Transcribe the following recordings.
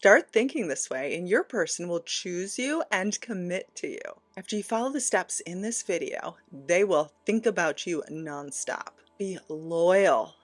Start thinking this way, and your person will choose you and commit to you. After you follow the steps in this video, they will think about you nonstop. Be loyal,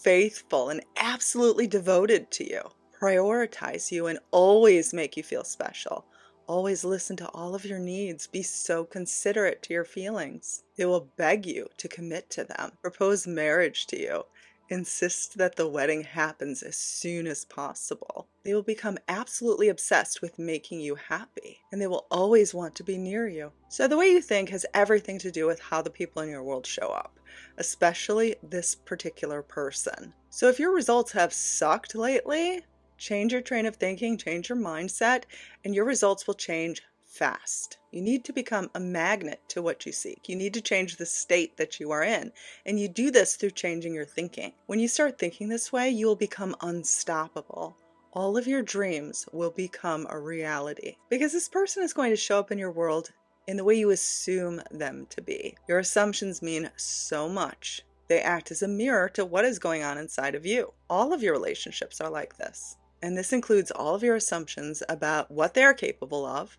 faithful, and absolutely devoted to you. Prioritize you and always make you feel special. Always listen to all of your needs. Be so considerate to your feelings. They will beg you to commit to them, propose marriage to you, insist that the wedding happens as soon as possible. They will become absolutely obsessed with making you happy, and they will always want to be near you. So the way you think has everything to do with how the people in your world show up, especially this particular person. So if your results have sucked lately, change your train of thinking, change your mindset, and your results will change fast. You need to become a magnet to what you seek. You need to change the state that you are in. And you do this through changing your thinking. When you start thinking this way, you will become unstoppable. All of your dreams will become a reality because this person is going to show up in your world in the way you assume them to be. Your assumptions mean so much. They act as a mirror to what is going on inside of you. All of your relationships are like this. And this includes all of your assumptions about what they are capable of,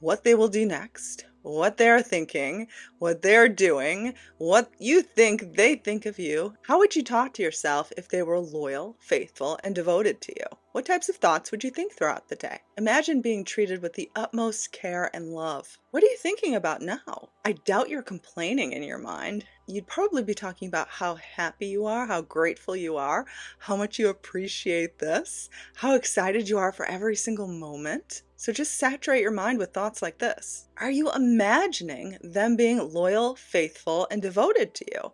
what they will do next, what they're thinking, what they're doing, what you think they think of you. How would you talk to yourself if they were loyal, faithful, and devoted to you? What types of thoughts would you think throughout the day? Imagine being treated with the utmost care and love. What are you thinking about now? I doubt you're complaining in your mind. You'd probably be talking about how happy you are, how grateful you are, how much you appreciate this, how excited you are for every single moment. So just saturate your mind with thoughts like this. Are you imagining them being loyal, faithful, and devoted to you?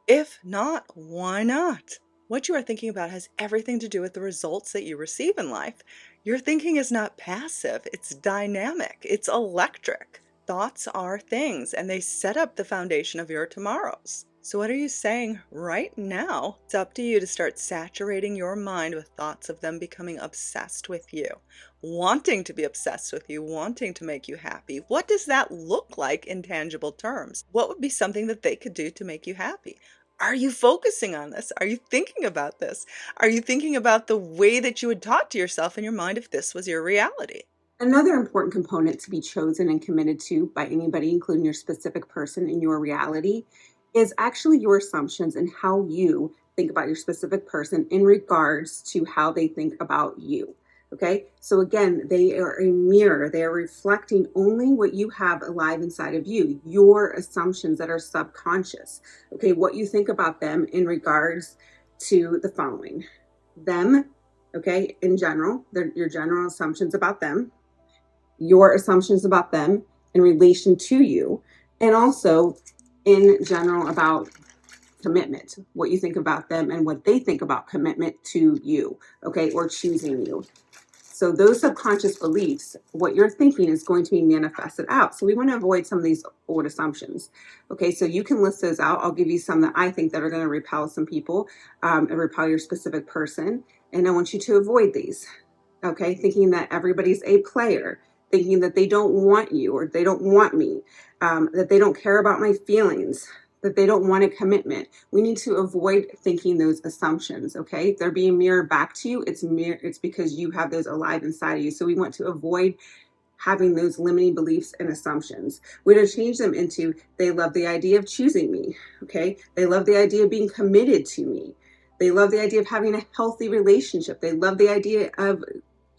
If not, why not? What you are thinking about has everything to do with the results that you receive in life. Your thinking is not passive, it's dynamic, it's electric. Thoughts are things, and they set up the foundation of your tomorrows. So what are you saying right now? It's up to you to start saturating your mind with thoughts of them becoming obsessed with you, wanting to be obsessed with you, wanting to make you happy. What does that look like in tangible terms? What would be something that they could do to make you happy? Are you focusing on this? Are you thinking about this? Are you thinking about the way that you would talk to yourself in your mind if this was your reality? Another important component to be chosen and committed to by anybody, including your specific person in your reality, is actually your assumptions and how you think about your specific person in regards to how they think about you. Okay, so again, they are a mirror. They are reflecting only what you have alive inside of you, your assumptions that are subconscious. Okay, what you think about them in regards to the following: them, okay, in general, your general assumptions about them, your assumptions about them in relation to you, and also in general about commitment, what you think about them and what they think about commitment to you, okay, or choosing you. So those subconscious beliefs, what you're thinking is going to be manifested out. So we want to avoid some of these old assumptions. Okay, so you can list those out. I'll give you some that I think that are going to repel some people and repel your specific person. And I want you to avoid these. Okay, thinking that everybody's a player, thinking that they don't want you or they don't want me, that they don't care about my feelings, that they don't want a commitment. We need to avoid thinking those assumptions, okay? If they're being mirrored back to you, it's because you have those alive inside of you. So we want to avoid having those limiting beliefs and assumptions. We're going to change them into, they love the idea of choosing me, okay? They love the idea of being committed to me. They love the idea of having a healthy relationship. They love the idea of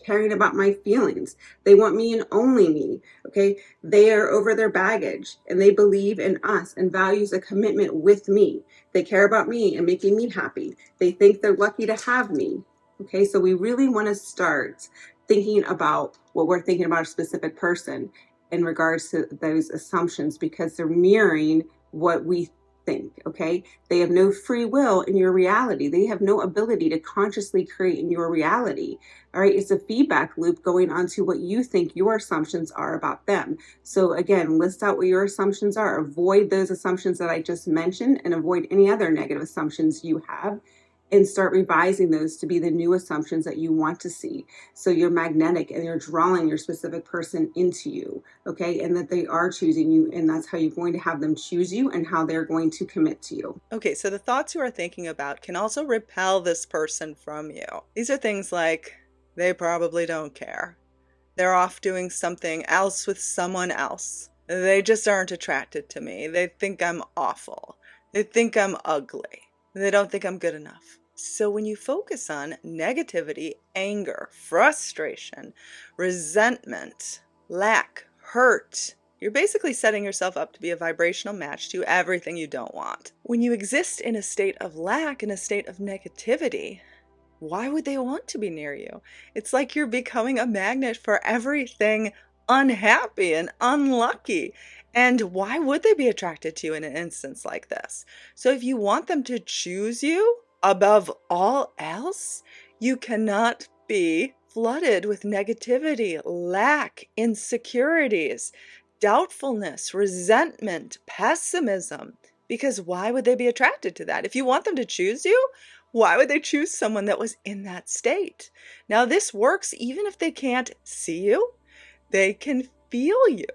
caring about my feelings. They want me and only me, okay? They are over their baggage and they believe in us and values a commitment with me. They care about me and making me happy. They think they're lucky to have me, okay? So we really want to start thinking about what we're thinking about a specific person in regards to those assumptions because they're mirroring what we think, okay? They have no free will in your reality. They have no ability to consciously create in your reality. All right, it's a feedback loop going on to what you think your assumptions are about them. So again, list out what your assumptions are. Avoid those assumptions that I just mentioned and avoid any other negative assumptions you have and start revising those to be the new assumptions that you want to see. So you're magnetic and you're drawing your specific person into you, okay? And that they are choosing you, and that's how you're going to have them choose you and how they're going to commit to you. Okay, so the thoughts you are thinking about can also repel this person from you. These are things like, They probably don't care. They're off doing something else with someone else. They just aren't attracted to me. They think I'm awful. They think I'm ugly. They don't think I'm good enough. So when you focus on negativity, anger, frustration, resentment, lack, hurt, you're basically setting yourself up to be a vibrational match to everything you don't want. When you exist in a state of lack, in a state of negativity, why would they want to be near you? It's like you're becoming a magnet for everything unhappy and unlucky. And why would they be attracted to you in an instance like this? So if you want them to choose you above all else, you cannot be flooded with negativity, lack, insecurities, doubtfulness, resentment, pessimism. Because why would they be attracted to that? If you want them to choose you, why would they choose someone that was in that state? Now, this works even if they can't see you. They can feel you,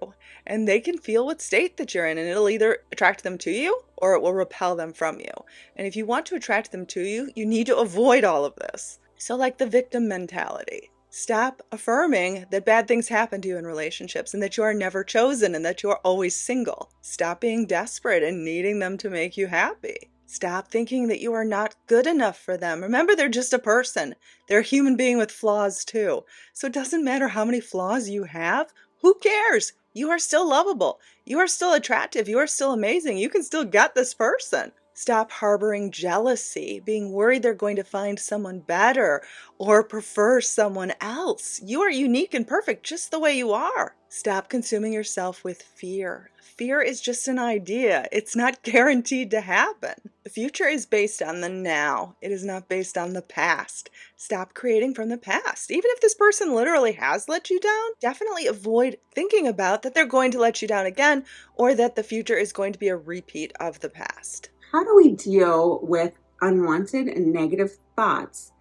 and they can feel what state that you're in, and it'll either attract them to you or it will repel them from you. And if you want to attract them to you, you need to avoid all of this. So, like the victim mentality. Stop affirming that bad things happen to you in relationships and that you are never chosen and that you are always single. Stop being desperate and needing them to make you happy. Stop thinking that you are not good enough for them. Remember, they're just a person. They're a human being with flaws too. So it doesn't matter how many flaws you have. Who cares? You are still lovable. You are still attractive. You are still amazing. You can still get this person. Stop harboring jealousy, being worried they're going to find someone better or prefer someone else. You are unique and perfect just the way you are. Stop consuming yourself with fear. Fear is just an idea. It's not guaranteed to happen. The future is based on the now. It is not based on the past. Stop creating from the past. Even if this person literally has let you down, definitely avoid thinking about that they're going to let you down again or that the future is going to be a repeat of the past. How do we deal with unwanted and negative thoughts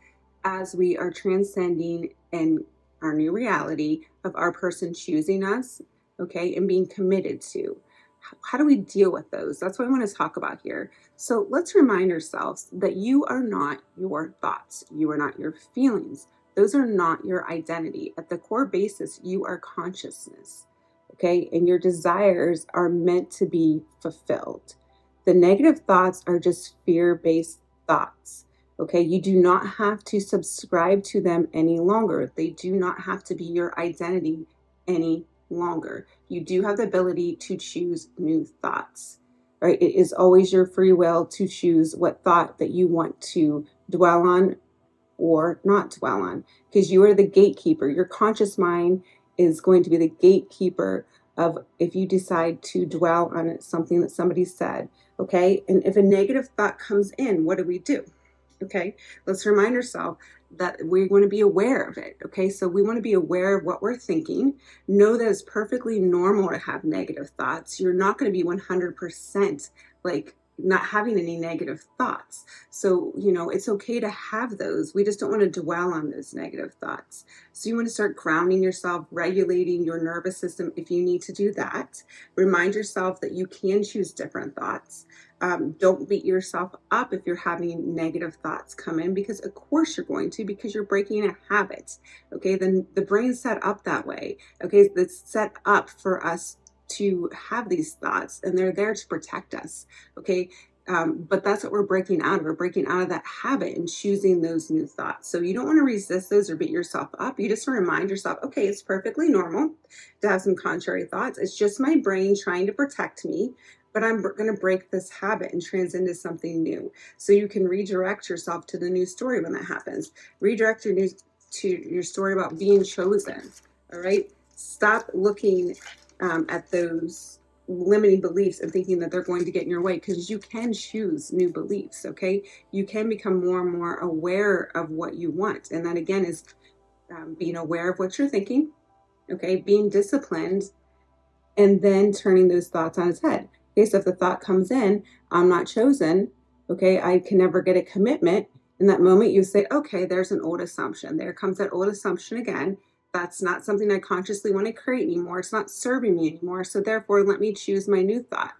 as we are transcending in our new reality of our person choosing us, okay, and being committed to? How do we deal with those? That's what I want to talk about here. So let's remind ourselves that you are not your thoughts. You are not your feelings. Those are not your identity. At the core basis, you are consciousness, okay? And your desires are meant to be fulfilled. The negative thoughts are just fear-based thoughts, okay? You do not have to subscribe to them any longer. They do not have to be your identity any longer. You do have the ability to choose new thoughts, right? It is always your free will to choose what thought that you want to dwell on or not dwell on, because you are the gatekeeper. Your conscious mind is going to be the gatekeeper of if you decide to dwell on something that somebody said, okay? And if a negative thought comes in, what do? Okay, let's remind ourselves that we're going to be aware of it. Okay, so we want to be aware of what we're thinking. Know that it's perfectly normal to have negative thoughts. You're not going to be 100% like not having any negative thoughts. So, it's okay to have those. We just don't want to dwell on those negative thoughts. So, you want to start grounding yourself, regulating your nervous system if you need to do that. Remind yourself that you can choose different thoughts. Don't beat yourself up if you're having negative thoughts come in, because of course you're going to, because you're breaking a habit. Okay, then the brain's set up that way. Okay, it's set up for us to have these thoughts, and they're there to protect us. Okay, but that's what we're breaking out of. We're breaking out of that habit and choosing those new thoughts. So you don't want to resist those or beat yourself up. You just want to remind yourself, okay, it's perfectly normal to have some contrary thoughts. It's just my brain trying to protect me, but I'm going to break this habit and transcend into something new. So you can redirect yourself to the new story when that happens. Redirect to your story about being chosen. All right. Stop looking at those limiting beliefs and thinking that they're going to get in your way, because you can choose new beliefs. Okay. You can become more and more aware of what you want. And that again is being aware of what you're thinking. Okay. Being disciplined and then turning those thoughts on its head. Okay, so if the thought comes in, I'm not chosen, okay, I can never get a commitment. In that moment, you say, okay, there's an old assumption. There comes that old assumption again. That's not something I consciously want to create anymore. It's not serving me anymore. So therefore, let me choose my new thought.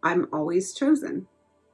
I'm always chosen.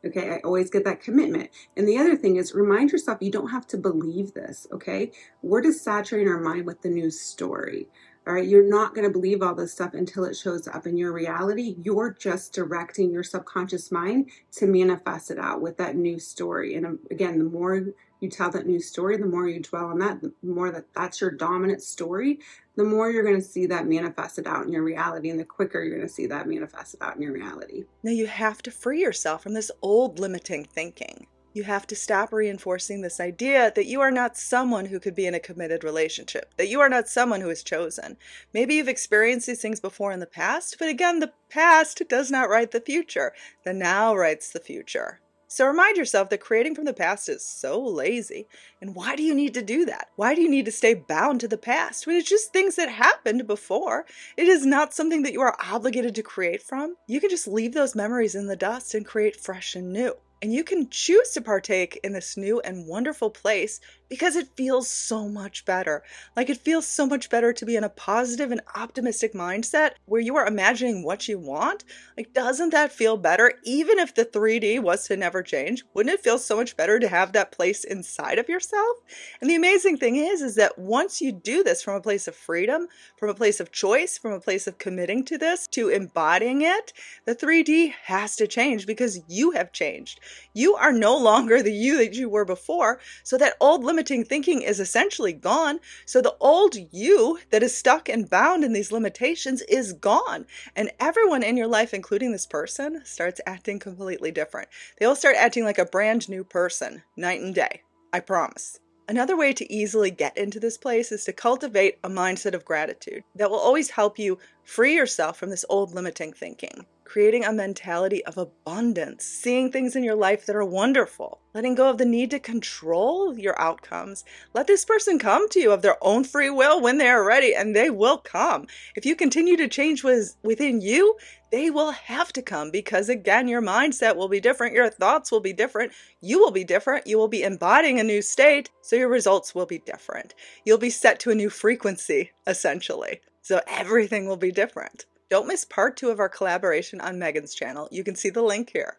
Okay, I always get that commitment. And the other thing is remind yourself you don't have to believe this. Okay, we're just saturating our mind with the news story. All right, you're not going to believe all this stuff until it shows up in your reality. You're just directing your subconscious mind to manifest it out with that news story. And again, the more you tell that news story, the more you dwell on that, the more that that's your dominant story, the more you're going to see that manifested out in your reality, and the quicker you're going to see that manifested out in your reality. Now you have to free yourself from this old limiting thinking. You have to stop reinforcing this idea that you are not someone who could be in a committed relationship, that you are not someone who is chosen. Maybe you've experienced these things before in the past, but again, the past does not write the future. The now writes the future. So remind yourself that creating from the past is so lazy. And why do you need to do that? Why do you need to stay bound to the past when it's just things that happened before? It is not something that you are obligated to create from. You can just leave those memories in the dust and create fresh and new. And you can choose to partake in this new and wonderful place because it feels so much better. Like it feels so much better to be in a positive and optimistic mindset where you are imagining what you want. Like, doesn't that feel better? Even if the 3D was to never change, wouldn't it feel so much better to have that place inside of yourself? And the amazing thing is that once you do this from a place of freedom, from a place of choice, from a place of committing to this, to embodying it, the 3D has to change because you have changed. You are no longer the you that you were before. So that old limiting thinking is essentially gone. So the old you that is stuck and bound in these limitations is gone. And everyone in your life, including this person, starts acting completely different. They will start acting like a brand new person, night and day. I promise. Another way to easily get into this place is to cultivate a mindset of gratitude that will always help you free yourself from this old limiting thinking, creating a mentality of abundance, seeing things in your life that are wonderful, letting go of the need to control your outcomes. Let this person come to you of their own free will when they are ready, and they will come. If you continue to change what is within you, they will have to come because, again, your mindset will be different, your thoughts will be different, you will be different, you will be embodying a new state, so your results will be different. You'll be set to a new frequency, essentially. So everything will be different. Don't miss part 2 of our collaboration on Megan's channel. You can see the link here.